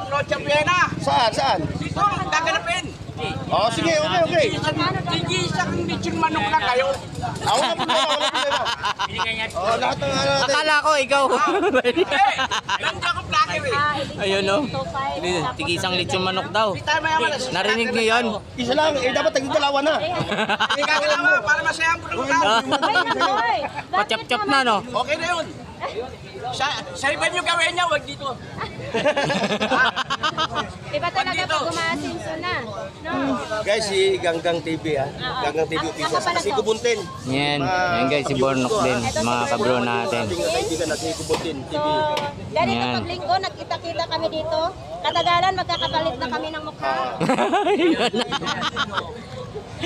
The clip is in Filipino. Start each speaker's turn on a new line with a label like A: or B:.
A: Noche Buena.
B: Saan?
A: Dito, gaganapin.
B: Oh, sige, okay.
A: Sige, isang lechon manok lang kayo.
B: Ako na problema. Oh, lahat ng ano natin.
C: Akala ko ikaw.
A: Nandiyan ako vlogger eh.
C: Ayun o. Tigisang lechong manok daw.
A: Hindi tayo mayaman.
C: Narinig niyo yun?
B: Isa lang, dapat tagdalawa na.
A: Hindi gagalawa para masaya ang pulutan.
C: Pachap-chap na no?
A: Okay na yun. Sa iba nyo gawin niya, wag dito.
D: Iba talaga pag umasinso na. No?
B: Guys, si Ganggang TV Ganggang TV official. Si Kubuntin.
C: Yan. Yan guys, si Bornok din. Mga kabro natin.
B: Ating kaibigan na si Kubuntin TV.
D: So, ganito
C: Yan.
D: pag linggo, nagkita-kita kami dito. Katagalan, magkakapalit na kami ng mukha.